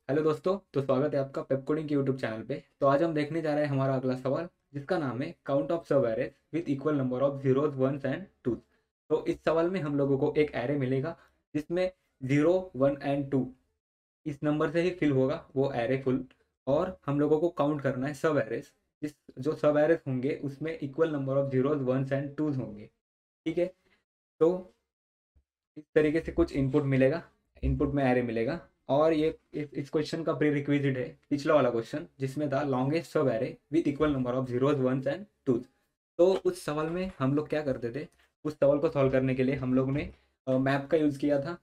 Hello दोस्तों, तो स्वागत है आपका पेप कोडिंग के यूट्यूब चैनल पे। तो आज हम देखने जा रहे हैं हमारा अगला सवाल, जिसका नाम है count of subarrays with equal number of zeros ones and twos. तो इस सवाल में हम लोगों को एक एरे मिलेगा जिसमें 0, 1 एंड 2 इस नंबर से ही फिल होगा वो एरे फुल। और हम लोगों को काउंट करना है सब एरेज। जिस जो सब एरेज होंगे उसमें equal number of zeros ones and twos होंगे। ठीक है। तो इस तरीके से कुछ इनपुट मिलेगा, इनपुट में एरे मिलेगा। और ये इस क्वेश्चन का प्री रिक्विजिट है पिछला वाला क्वेश्चन जिसमें था longest subarray with equal number of zeros ones and twos. तो उस सवाल में हम लोग क्या करते थे, उस सवाल को सॉल्व करने के लिए हम लोग ने मैप का यूज़ किया था।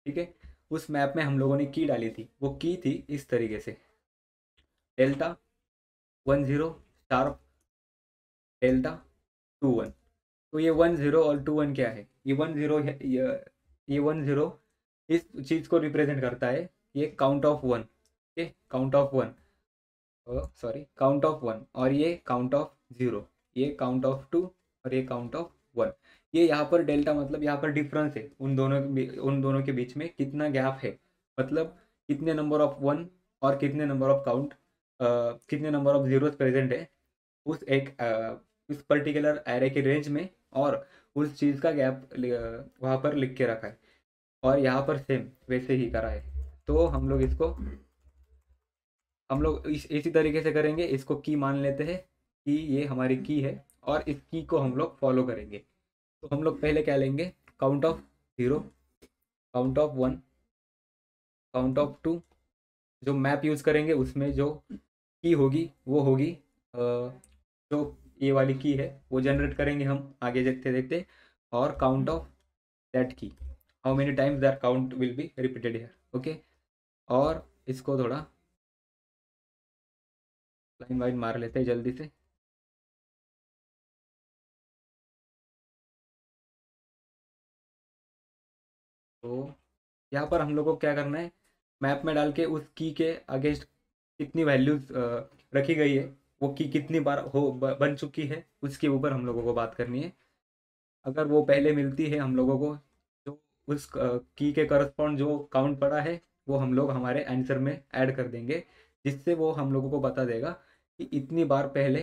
ठीक है। उस मैप में हम लोगों ने की डाली थी, वो की थी इस तरीके से, डेल्टा 10 शार्प डेल्टा 21। तो ये 10 और 21 क्या है, ये 10 है, ये 10 इस चीज को रिप्रेजेंट करता है। ये count of one, okay, count of one, sorry count of one. और ये काउंट ऑफ जीरो, ये काउंट ऑफ टू, और ये काउंट ऑफ वन। ये यहाँ पर डेल्टा मतलब यहाँ पर डिफरेंस है उन दोनों के बीच में कितना गैप है, मतलब कितने नंबर ऑफ वन और कितने नंबर ऑफ काउंट, कितने नंबर ऑफ जीरोस प्रेजेंट है उस एक उस पर्टिकुलर एरे के रेंज में। और उस चीज़ का गैप वहाँ पर लिख के रखा है। और यहाँ पर सेम वैसे ही करा है। तो हम लोग इसी तरीके से करेंगे, इसको की मान लेते हैं कि ये हमारी की है। और इस की को हम लोग फॉलो करेंगे। तो हम लोग पहले क्या लेंगे, count of zero, count of one, count of two. जो मैप यूज़ करेंगे उसमें जो की होगी वो होगी जो ये वाली की है वो जनरेट करेंगे हम आगे देखते देखते। और काउंट ऑफ दैट की, how many times that count will be repeated here, okay. और इसको थोड़ा लाइन वाइन मार लेते हैं जल्दी से। तो यहाँ पर हम लोग को क्या करना है, मैप में डाल के उस की के अगेंस्ट कितनी वैल्यूज रखी गई है, वो की कितनी बार बन चुकी है, उसके ऊपर हम लोगों को बात करनी है। अगर वो पहले मिलती है हम लोगों को, जो उस की के करस्पॉन्ड जो काउंट पड़ा है वो हम लोग हमारे आंसर में ऐड कर देंगे। जिससे वो हम लोगों को बता देगा कि इतनी बार पहले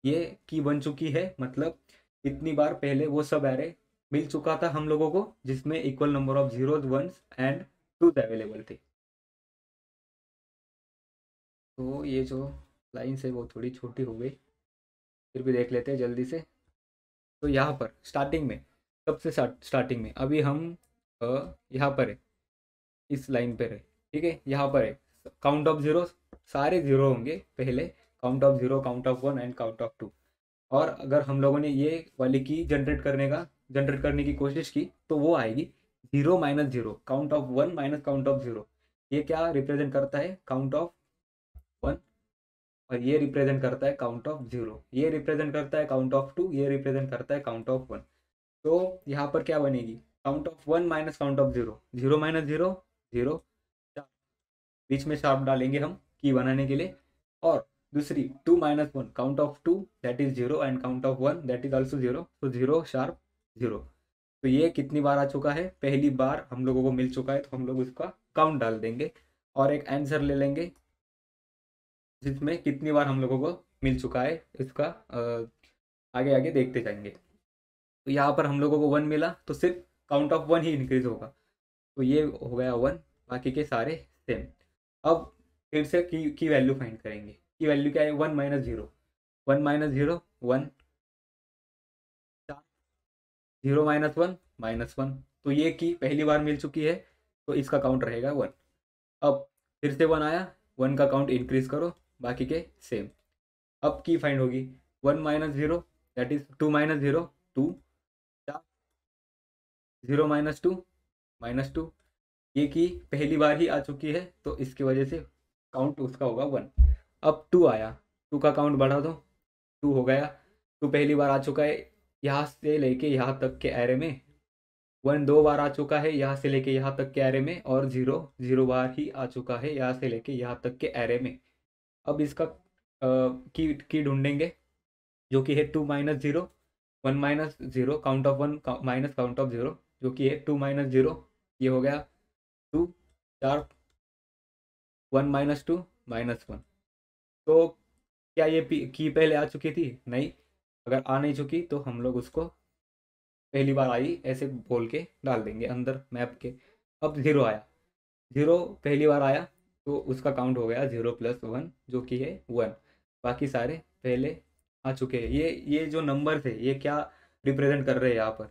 ये की बन चुकी है, मतलब इतनी बार पहले वो सब एरे मिल चुका था हम लोगों को जिसमें equal number of zeros ones and twos available थे। तो ये जो लाइन्स है वो थोड़ी छोटी हो गई, फिर भी देख लेते हैं जल्दी से। तो यहाँ पर स्टार्टिंग में, सबसे स्टार्टिंग में अभी हम यहाँ पर है, इस लाइन पर है। ठीक है, यहाँ पर है काउंट ऑफ जीरो, सारे जीरो होंगे पहले, count of zero, count of one and count of two. और अगर हम लोगों ने ये वाली की जनरेट करने की कोशिश की तो वो आएगी 0 - 0, count of one minus count of zero. ये क्या रिप्रेजेंट करता है, काउंट ऑफ वन। और ये रिप्रेजेंट करता है काउंट ऑफ जीरो, ये रिप्रेजेंट करता है काउंट ऑफ टू, ये रिप्रेजेंट करता है काउंट ऑफ वन। तो यहाँ पर क्या बनेगी, count of one minus count of zero, 0 - 0 zero, बीच में शार्प डालेंगे हम की बनाने के लिए। और दूसरी 2 - 1, count of two that is zero and count of one that is also zero, तो जीरो शार्प जीरो। तो ये कितनी बार आ चुका है, पहली बार हम लोगों को मिल चुका है, तो हम लोग उसका काउंट डाल देंगे। और एक आंसर ले लेंगे जिसमें कितनी बार हम लोगों को मिल चुका है इसका, आगे आगे देखते जाएंगे। तो यहाँ पर हम लोगों को वन मिला तो सिर्फ count of one he increase होगा, तो ये हो गया वन, बाकी के सारे सेम। अब फिर से की वैल्यू फाइंड करेंगे। की वैल्यू क्या है, 1 - 0, 1 - 0 1, 0 - 1 - 1। तो ये की पहली बार मिल चुकी है, तो इसका काउंट रहेगा वन। अब फिर से वन आया, वन का काउंट इंक्रीज करो, बाकी के सेम। अब की फाइंड होगी 1 - 0 दैट इज 2 - 0 2, 0 - 2 -2। ये की पहली बार ही आ चुकी है तो इसकी वजह से काउंट उसका होगा वन। अब टू आया, टू का काउंट बढ़ा दो, टू हो गया। टू पहली बार आ चुका है यहाँ से लेके यहाँ तक के एरे में, वन दो बार आ चुका है यहाँ से लेके यहाँ तक के एरे में, और जीरो जीरो बार ही आ चुका है यहाँ से लेके यहाँ तक के एरे में। अब इसका की ढूंढेंगे जो कि है 2 - 0, 1 - 0, count of one minus count of zero, जो कि है 2 - 0। ये हो गया टू, चार, 1 - 2 - 1। तो क्या ये की पहले आ चुकी थी? नहीं। अगर आ नहीं चुकी तो हम लोग उसको पहली बार आई ऐसे बोल के डाल देंगे अंदर मैप के। अब ज़ीरो आया, ज़ीरो पहली बार आया तो उसका काउंट हो गया 0 + 1 जो कि है 1। बाकी सारे पहले आ चुके हैं। ये जो नंबर थे ये क्या रिप्रेजेंट कर रहे हैं यहाँ पर?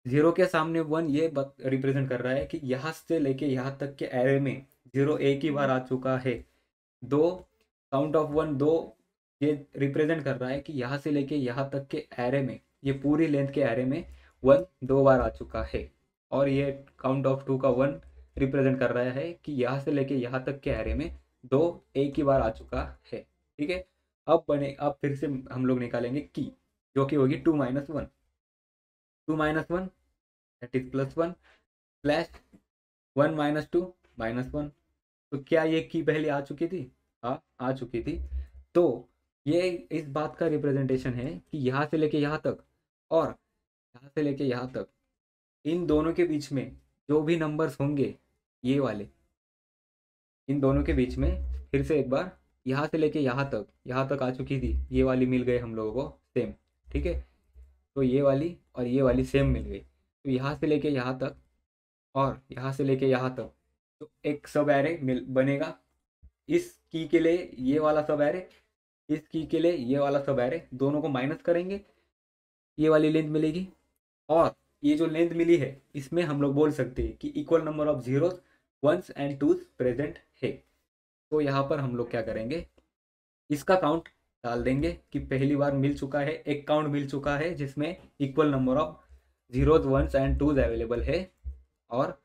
ज़ीरो के सामने 1 ये रिप्रेजेंट कर रहा है कि यहाँ से लेके यहाँ तक के एरे में ज़ीरो एक ही बार आ चुका है। दो, काउंट ऑफ 1 दो, ये रिप्रेजेंट कर रहा है कि यहाँ से लेके यहाँ तक के एरे में, ये पूरी लेंथ के एरे में 1 दो बार आ चुका है। और ये काउंट ऑफ 2 का 1 रिप्रेजेंट कर रहा है कि यहाँ से लेके यहाँ तक के एरे में दो एक ही बार आ चुका है। ठीक है। अब फिर से हम लोग निकालेंगे की, जो कि होगी 2 - 1। 2 - 1 दैट इज +1 स्लैश 1 - 2 - 1। तो क्या ये की पहले आ चुकी थी? हाँ, आ चुकी थी। तो ये इस बात का रिप्रेजेंटेशन है कि यहाँ से लेके यहाँ तक और यहाँ से लेके यहाँ तक, इन दोनों के बीच में जो भी नंबर्स होंगे, ये वाले, इन दोनों के बीच में फिर से एक बार यहाँ से लेके यहाँ तक आ चुकी थी, ये वाली मिल गई हम लोगों को सेम। ठीक है। तो ये वाली और ये वाली सेम मिल गई। तो यहाँ से लेके यहाँ तक और यहाँ से लेके यहाँ तक तो एक सब एरे मिल बनेगा। इस की के लिए ये वाला सब एरे, इस की के लिए ये वाला सब एरे, दोनों को माइनस करेंगे, ये वाली लेंथ मिलेगी। और ये जो लेंथ मिली है इसमें हम लोग बोल सकते हैं कि equal number of zeros, ones and twos present है। तो यहाँ पर हम लोग क्या करेंगे, इसका काउंट डाल देंगे कि पहली बार मिल चुका है, एक काउंट मिल चुका है जिसमें equal number of zeros, ones and twos available है। और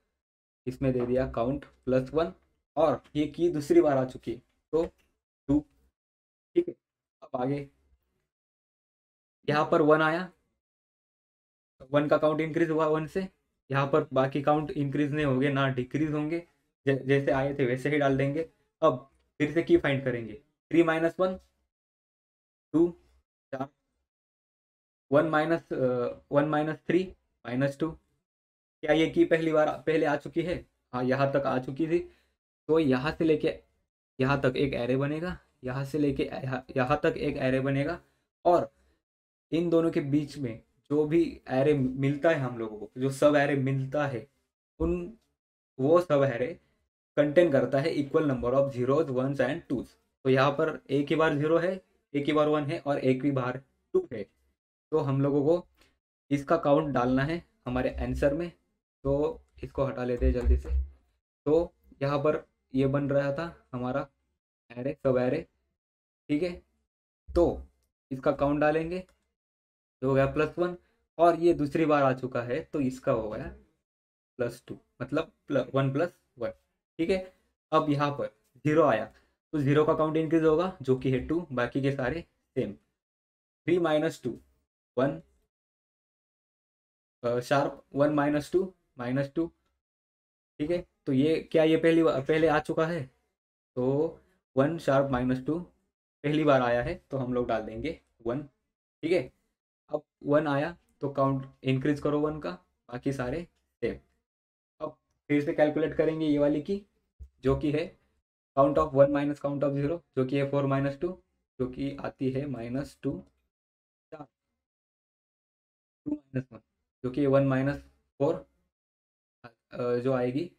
इसमें दे दिया काउंट +1। और ये की दूसरी बार आ चुकी है तो 2। ठीक है। अब आगे यहाँ पर 1 आया, 1 का काउंट इंक्रीज हुआ 1 से। यहाँ पर बाकी काउंट इंक्रीज नहीं होंगे ना डिक्रीज होंगे, जैसे आए थे वैसे ही डाल देंगे। अब फिर से की फाइंड करेंगे। 3 - 1 2 4, 1 - 3 - 2। क्या ये की पहली बार पहले आ चुकी है? हाँ, यहाँ तक आ चुकी थी। तो यहाँ से लेके यहाँ तक एक एरे बनेगा, यहाँ से लेके यहाँ तक एक एरे बनेगा। और इन दोनों के बीच में जो भी एरे मिलता है हम लोगों को, जो सब एरे मिलता है, उन वो सब एरे कंटेन करता है equal number of zeros, ones and twos. तो यहाँ पर एक ही बार जीरो है, एक ही बार 1 है और एक ही बार 2 है। तो हम लोगों को इसका काउंट डालना है हमारे आंसर में। तो इसको हटा लेते हैं जल्दी से। तो यहाँ पर ये बन रहा था हमारा एरे, सब एरे। ठीक है। तो इसका काउंट डालेंगे, जो हो गया +1। और ये दूसरी बार आ चुका है तो इसका हो गया +2, मतलब 1 + 1। ठीक है। अब यहाँ पर जीरो आया तो जीरो का काउंट इंक्रीज होगा जो कि है 2, बाकी के सारे सेम। 3 - 2 1 शार्प 1 - 2 - 2। ठीक है। तो ये क्या ये पहले आ चुका है? तो 1 शार्प -2 पहली बार आया है तो हम लोग डाल देंगे 1। ठीक है। अब 1 आया तो काउंट इंक्रीज करो 1 का, बाकी सारे सेम। अब फिर से कैलकुलेट करेंगे ये वाली की, जो कि है count of 1 minus count of 0, जो कि है 4 - 2, जो कि आती है -2 2 - 1, जो कि 1 - 4 जो आएगी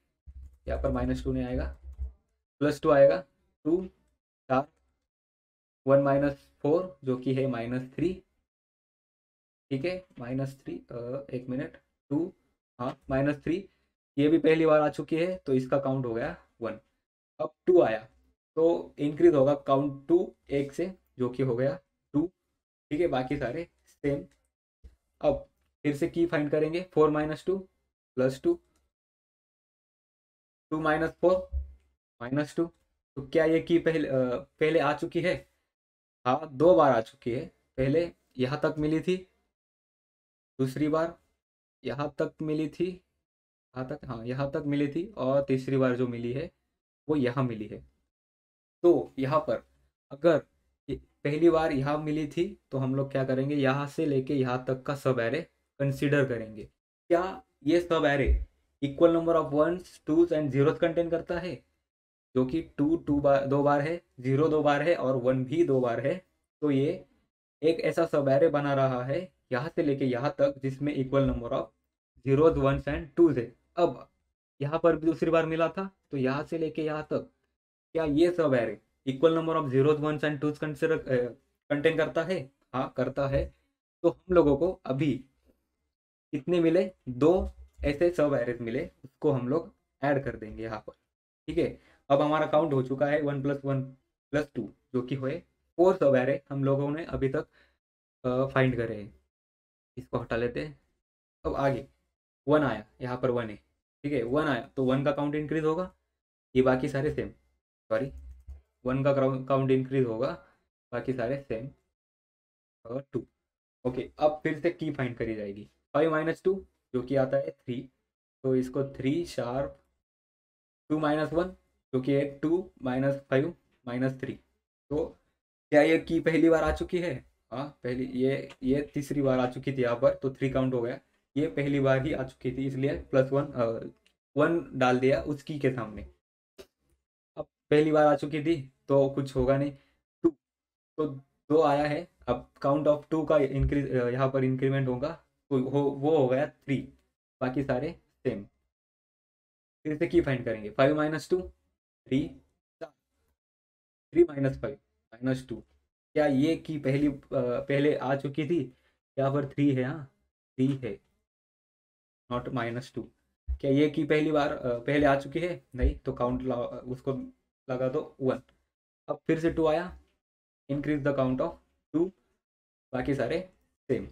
यहाँ पर -2 नहीं आएगा, +2 आएगा। 2 4 1 - 4 जो कि है -3। ठीक है। -3 एक मिनट, 2, हाँ -3, ये भी पहली बार आ चुकी है तो इसका काउंट हो गया 1। अब 2 आया तो इंक्रीज होगा काउंट 2 एक से, जो कि हो गया 2। ठीक है। बाकी सारे सेम। अब फिर से की फाइंड करेंगे। 4 - 2 +2, 2 - 4 -2। तो क्या ये की पहले आ चुकी है? हाँ, दो बार आ चुकी है। पहले यहाँ तक मिली थी, दूसरी बार यहाँ तक मिली थी, यहाँ तक, हाँ यहाँ तक मिली थी, और तीसरी बार जो मिली है वो यहाँ मिली है। तो यहाँ पर अगर पहली बार यहाँ मिली थी तो हम लोग क्या करेंगे, यहाँ से लेके यहाँ तक का सब एरे कंसीडर करेंगे। क्या ये subarray equal number of ones, twos and zeros contain करता है? जो कि टू बार 2 बार है, 0 2 बार है और 1 भी 2 बार है। तो ये एक ऐसा सब एरे बना रहा है यहाँ से लेके यहाँ तक जिसमें equal number of zeros ones and twos है। अब यहाँ पर भी दूसरी बार मिला था, तो यहाँ से लेके यहाँ तक क्या ये subarray equal number of zeros ones and twos consider contain करता है? हाँ करता है। तो हम लोगों को अभी कितने मिले? 2 ऐसे सब एरेज मिले, उसको हम लोग ऐड कर देंगे यहाँ पर। ठीक है, अब हमारा काउंट हो चुका है 1 + 1 + 2, जो कि हुए 4 सब एरे हम लोगों ने अभी तक फाइंड करे हैं। इसको हटा लेते हैं। अब आगे 1 आया, यहाँ पर 1 है। ठीक है, 1 आया तो 1 का काउंट इंक्रीज होगा, ये बाकी सारे सेम। सॉरी, 1 का काउंट इंक्रीज होगा, बाकी सारे सेम। और 2। ओके, अब फिर से की फाइंड करी जाएगी। 5 - 2 जो कि आता है 3, तो इसको 3 शार्प 2 - 1 जो कि है 2 - 5 - 3। तो क्या ये की पहली बार आ चुकी है? हाँ, पहली ये तीसरी बार आ चुकी थी यहाँ पर, तो 3 काउंट हो गया। ये पहली बार ही आ चुकी थी, इसलिए +1 1 डाल दिया उस की के सामने। अब पहली बार आ चुकी थी तो कुछ होगा नहीं। 2, तो 2 आया है। अब काउंट ऑफ 2 का इंक्रीज यहाँ पर इंक्रीमेंट होगा, तो वो हो गया 3, बाकी सारे सेम। फिर से की फाइंड करेंगे। 5 - 2 3, 3 - 5 - 2। क्या ये की पहले आ चुकी थी? यहाँ पर 3 है, हाँ 3 है, नॉट -2। क्या ये की पहली बार पहले आ चुकी है? नहीं, तो काउंट उसको लगा दो 1। अब फिर से 2 आया, इंक्रीज द काउंट ऑफ 2, बाकी सारे सेम।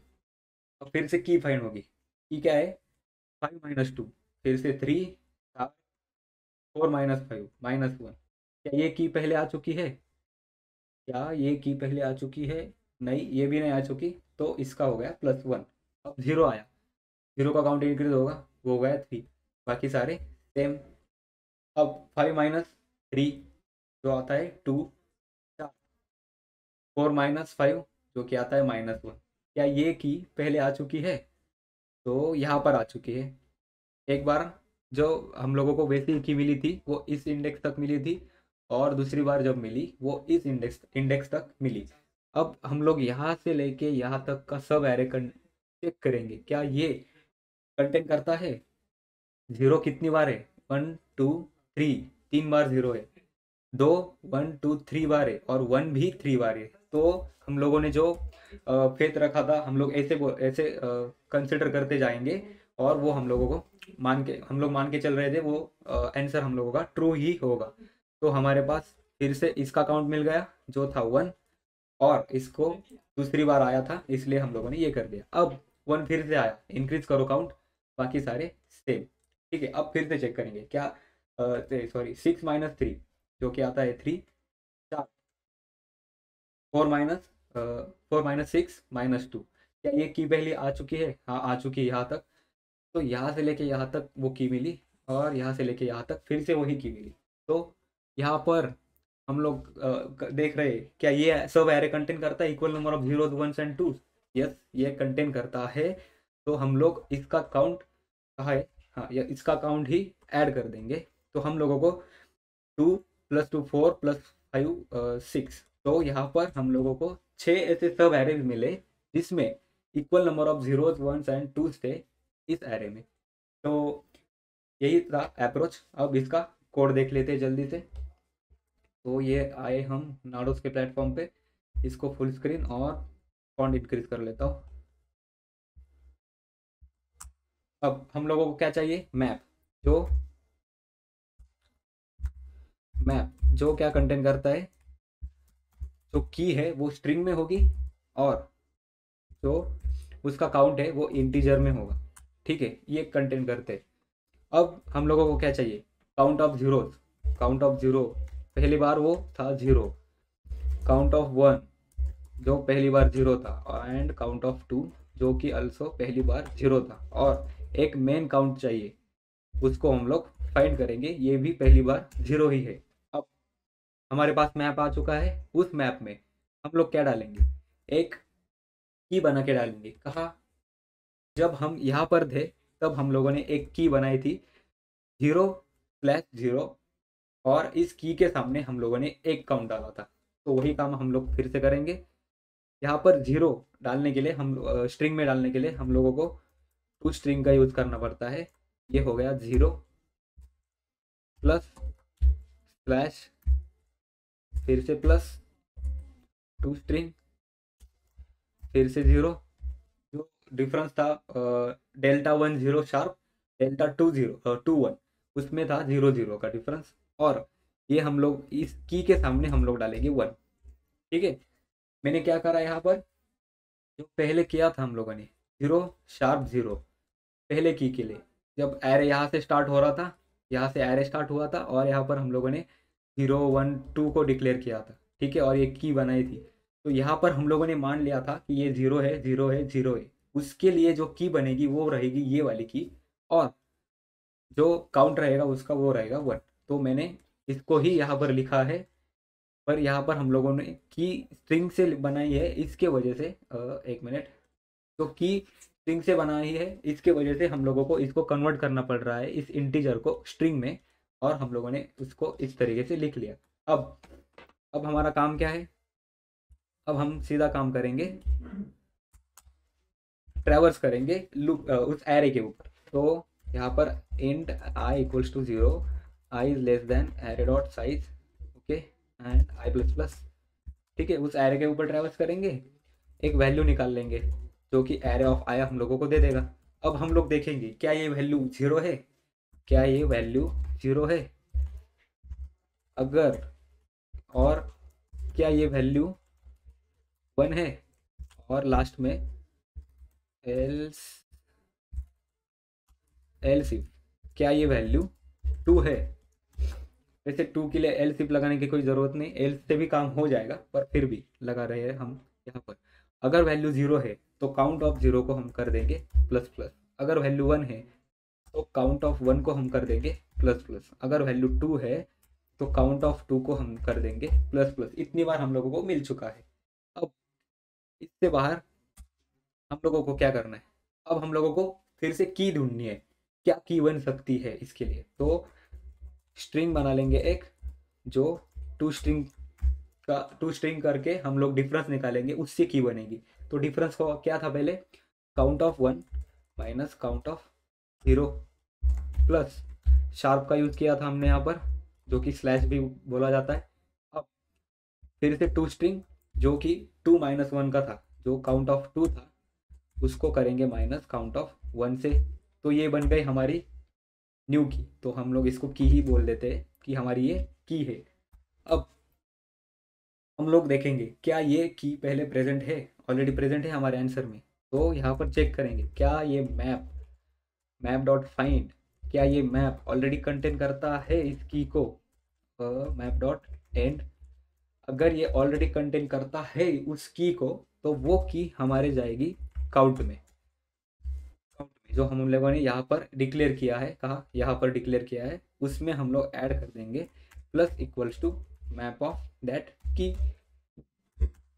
अब फिर से की फाइंड होगी। की क्या है? 5 - 2, फिर से 3 4 - 5 - 1। क्या ये की पहले आ चुकी है? क्या ये की पहले आ चुकी है? नहीं, ये भी नहीं आ चुकी, तो इसका हो गया +1। अब 0 आया, 0 का काउंट इंक्रीज होगा, वो हो गया 3, बाकी सारे सेम। अब 5 - 3 जो आता है 2, 4 - 5 जो कि आता है -1। क्या ये की पहले आ चुकी है? तो यहाँ पर आ चुकी है। एक बार जो हम लोगों को वैसी की मिली थी वो इस इंडेक्स तक मिली थी, और दूसरी बार जब मिली वो इस इंडेक्स इंडेक्स तक मिली। अब हम लोग यहाँ से लेके यहाँ तक का सब एरे चेक करेंगे, क्या ये कंटेन करता है? 0 कितनी बार है? 1 2 3, 3 बार 0 है। 2 1 2 3 बार है, और 1 भी 3 बार है। तो हम लोगों ने जो फेथ रखा था, हम लोग ऐसे कंसिडर करते जाएंगे, और वो हम लोग मान के चल रहे थे वो आंसर हम लोगों का ट्रू ही होगा। तो हमारे पास फिर से इसका काउंट मिल गया जो था 1, और इसको दूसरी बार आया था, इसलिए हम लोगों ने ये कर दिया। अब 1 फिर से आया, इंक्रीज करो काउंट, बाकी सारे सेम। ठीक है, अब फिर से चेक करेंगे क्या। सॉरी, 6 - 3 जो कि आता है 3, 4 - 6 - 2। क्या ये की पहले आ चुकी है? हाँ आ चुकी है यहाँ तक। तो यहाँ से लेके यहाँ तक वो की मिली, और यहाँ से लेके यहाँ तक फिर से वही की मिली। तो यहाँ पर हम लोग देख रहे हैं क्या ये सब एरे कंटेन करता है equal number of zeros ones and two? Yes, ये कंटेन करता है। तो हम लोग इसका काउंट कहा है, हाँ या इसका काउंट ही ऐड कर देंगे। तो हम लोगों को 2 + 2 4 + 5 6। तो यहाँ पर हम लोगों को 6 ऐसे सब एरेज मिले जिसमें equal number of zeros ones and twos थे इस एरे में। तो यही था अप्रोच। अब इसका कोड देख लेते हैं जल्दी से। तो ये आए हम नाडोस के प्लेटफॉर्म पे, इसको फुल स्क्रीन और फॉन्ट इंक्रीज कर लेता हूँ। अब हम लोगों को क्या चाहिए? जो मैप जो क्या कंटेंट करता है, जो की है वो स्ट्रिंग में होगी, और जो उसका काउंट है वो इंटीजर में होगा। ठीक है, ये कंटेंट करते हैं। अब हम लोगों को क्या चाहिए? Count of zeros. Count of zero, पहली बार वो था 0। काउंट ऑफ 1 जो पहली बार 0 था, एंड काउंट ऑफ 2 जो कि अल्सो पहली बार 0 था, और एक मेन काउंट चाहिए, उसको हम लोग फाइंड करेंगे, ये भी पहली बार 0 ही है। अब हमारे पास मैप आ चुका है। उस मैप में हम लोग क्या डालेंगे? एक की बना के डालेंगे। कहा? जब हम यहाँ पर थे तब हम लोगों ने एक की बनाई थी, 0/0 और इस की के सामने हम लोगों ने एक काउंट डाला था। तो वही काम हम लोग फिर से करेंगे। यहाँ पर जीरो डालने के लिए हम स्ट्रिंग में डालने के लिए हम लोगों को टू स्ट्रिंग का यूज़ करना पड़ता है। ये हो गया जीरो प्लस स्लैश फिर से प्लस टू स्ट्रिंग फिर से जीरो। जो डिफरेंस था delta one zero sharp delta two zero two one, उसमें था जीरो जीरो का डिफरेंस। और ये हम लोग इस की के सामने हम लोग डालेंगे वन। ठीक है, मैंने क्या करा यहाँ पर, जो पहले किया था हम लोगों ने जीरो शार्प जीरो पहले की के लिए, जब एरे यहाँ से स्टार्ट हो रहा था, यहाँ से एरे स्टार्ट हुआ था और यहाँ पर हम लोगों ने जीरो वन टू को डिक्लेयर किया था। ठीक है, और ये की बनाई थी। तो यहाँ पर हम लोगों ने मान लिया था कि ये जीरो है जीरो है जीरो है। उसके लिए जो की बनेगी वो रहेगी ये वाली की, और जो काउंट रहेगा उसका वो रहेगा वन। तो मैंने इसको ही यहाँ पर लिखा है। पर यहाँ पर हम लोगों ने की स्ट्रिंग से बनाई है, इसके वजह से एक मिनट, तो की स्ट्रिंग से बनाई है, इसके वजह से हम लोगों को इसको कन्वर्ट करना पड़ रहा है इस इंटीजर को स्ट्रिंग में। और हम लोगों ने उसको इस तरीके से लिख लिया। अब हमारा काम क्या है, अब हम सीधा काम करेंगे, ट्रैवर्स करेंगे लूप उस एरे के ऊपर। तो यहाँ पर int i equals to zero, i is less than array dot size, okay, and i plus plus. ठीक है, उस एरे के ऊपर ट्रैवर्स करेंगे, एक वैल्यू निकाल लेंगे जो कि एरे ऑफ आई हम लोगों को दे देगा। अब हम लोग देखेंगे क्या ये वैल्यू जीरो है, क्या ये वैल्यू जीरो है, अगर, और क्या ये वैल्यू वन है, और लास्ट में एल्स एलसिफ क्या ये वैल्यू टू है। वैसे टू के लिए एलसिफ लगाने की कोई ज़रूरत नहीं, एल से भी काम हो जाएगा, पर फिर भी लगा रहे हैं हम यहाँ पर। अगर वैल्यू जीरो है तो काउंट ऑफ जीरो को हम कर देंगे प्लस प्लस। अगर वैल्यू वन है तो काउंट ऑफ वन को हम कर देंगे प्लस प्लस। अगर वैल्यू टू है तो काउंट ऑफ टू को हम कर देंगे प्लस प्लस। इतनी बार हम लोगों को मिल चुका है। अब इससे बाहर हम लोगों को क्या करना है, अब हम लोगों को फिर से की ढूंढनी है, क्या की बन सकती है। इसके लिए तो स्ट्रिंग बना लेंगे एक, जो टू स्ट्रिंग करके हम लोग डिफरेंस निकालेंगे, उससे की बनेगी। तो डिफरेंस को क्या था पहले, count of one minus count of zero plus sharp का यूज़ किया था हमने यहाँ पर, जो कि स्लैश भी बोला जाता है। अब फिर से टू स्ट्रिंग, जो कि टू माइनस वन का था, जो काउंट ऑफ टू था उसको करेंगे माइनस काउंट ऑफ वन से। तो ये बन गई हमारी न्यू की। तो हम लोग इसको की ही बोल देते हैं कि हमारी ये की है। अब हम लोग देखेंगे क्या ये की पहले प्रेजेंट है, ऑलरेडी प्रेजेंट है हमारे आंसर में। तो यहाँ पर चेक करेंगे क्या ये मैप मैप डॉट फाइंड, क्या ये मैप ऑलरेडी कंटेन करता है इस की को, मैप डॉट एंड। अगर ये ऑलरेडी कंटेन करता है उस की को, तो वो की हमारे जाएगी काउंट में। जो हम लोगों ने यहाँ पर डिक्लेयर किया है, कहा यहाँ पर डिक्लेयर किया है, उसमें हम लोग ऐड कर देंगे plus equals to map of that key.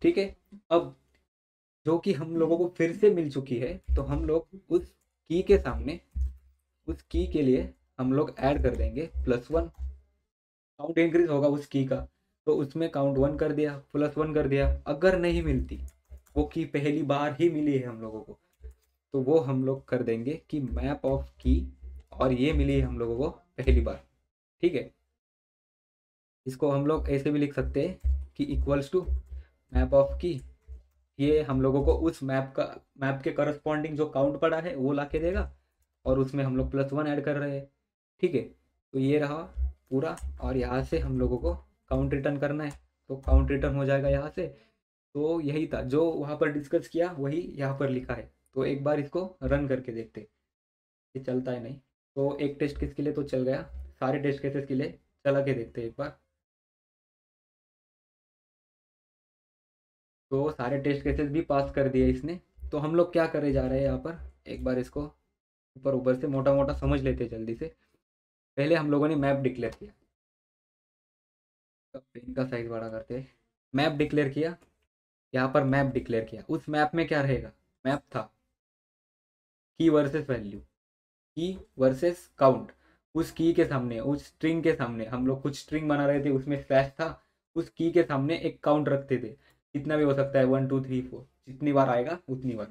ठीक है, अब जो कि हम लोगों को फिर से मिल चुकी है, तो हम लोग उस की के सामने, उस की के लिए हम लोग ऐड कर देंगे प्लस वन। काउंट इंक्रीज होगा उस की का, तो उसमें काउंट वन कर दिया, प्लस वन कर दिया। अगर नहीं मिलती, वो की पहली बार ही मिली है हम लोगों को, तो वो हम लोग कर देंगे कि मैप ऑफ की, और ये मिली है हम लोगों को पहली बार। ठीक है, इसको हम लोग ऐसे भी लिख सकते हैं कि इक्वल्स टू मैप ऑफ की, ये हम लोगों को उस मैप के करस्पॉन्डिंग जो काउंट पड़ा है वो ला के देगा, और उसमें हम लोग प्लस वन ऐड कर रहे हैं। ठीक है, तो ये रहा पूरा, और यहाँ से हम लोगों को काउंट रिटर्न करना है, तो काउंट रिटर्न हो जाएगा यहाँ से। तो यही था जो वहाँ पर डिस्कस किया, वही यहाँ पर लिखा है। तो एक बार इसको रन करके देखते, ये चलता है नहीं। तो एक टेस्ट केस के लिए तो चल गया, सारे टेस्ट केसेस के लिए चला के देखते हैं एक बार। तो सारे टेस्ट केसेस भी पास कर दिए इसने। तो हम लोग क्या करे जा रहे हैं यहाँ पर, एक बार इसको ऊपर ऊपर से मोटा मोटा समझ लेते हैं जल्दी से। पहले हम लोगों ने मैप डिक्लेयर किया, तो पेन का साइज बड़ा करते हैं। मैप डिक्लेयर किया, यहाँ पर मैप डिक्लेयर किया। उस मैप में क्या रहेगा, मैप था की वर्सेस वैल्यू, की वर्सेस काउंट। उस की के सामने, उस स्ट्रिंग के सामने, हम लोग कुछ स्ट्रिंग बना रहे थे, उसमें स्लैश था, उस की के सामने एक काउंट रखते थे, कितना भी हो सकता है, 1 2 3 4, जितनी बार आएगा उतनी बार।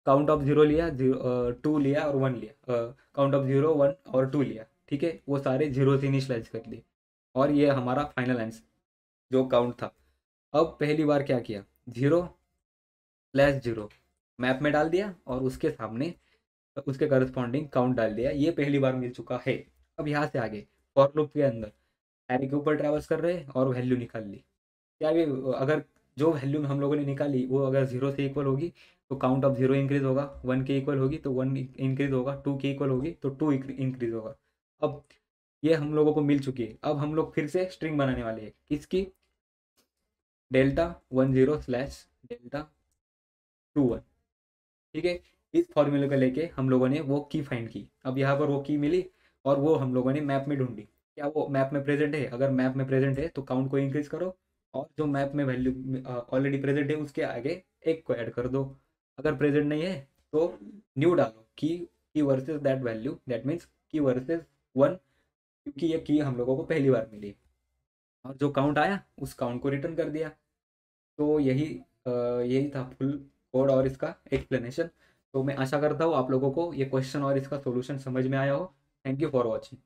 काउंट ऑफ जीरो लिया, 2 लिया और 1 लिया, काउंट ऑफ 0 1 और 2 लिया, ठीक है, वो सारे जीरो से इनिशलाइज कर दिए, और ये हमारा फाइनल आंसर जो काउंट था। अब पहली बार क्या किया, 0 /0 मैप में डाल दिया और उसके सामने उसके करस्पॉन्डिंग काउंट डाल दिया, ये पहली बार मिल चुका है। अब यहाँ से आगे फॉर लूप के अंदर एरे के ऊपर ट्रैवर्स कर रहे हैं और वैल्यू निकाल ली, क्या भी, अगर जो वैल्यू हम लोगों ने निकाली वो अगर 0 से इक्वल होगी तो काउंट ऑफ 0 इंक्रीज होगा, 1 के इक्वल होगी तो 1 इंक्रीज होगा, 2 के इक्वल होगी तो 2 इंक्रीज होगा। अब ये हम लोगों को मिल चुकी है। अब हम लोग फिर से स्ट्रिंग बनाने वाले हैं, किसकी, Δ10/Δ21, ठीक है। इस फॉर्मूले को लेके हम लोगों ने वो की फाइंड की। अब यहाँ पर वो की मिली और वो हम लोगों ने मैप में ढूंढी, क्या वो मैप में प्रेजेंट है, अगर मैप में प्रेजेंट है तो काउंट को इंक्रीज करो, और जो मैप में वैल्यू ऑलरेडी प्रेजेंट है उसके आगे एक को ऐड कर दो, अगर प्रेजेंट नहीं है तो न्यू डालो, की versus that value, that means की वर्सेस 1, क्योंकि ये की हम लोगों को पहली बार मिली, और जो काउंट आया उस काउंट को रिटर्न कर दिया। तो यही था फुल कोड और इसका एक्सप्लेनेशन। तो मैं आशा करता हूँ आप लोगों को ये क्वेश्चन और इसका सॉल्यूशन समझ में आया हो। Thank you for watching.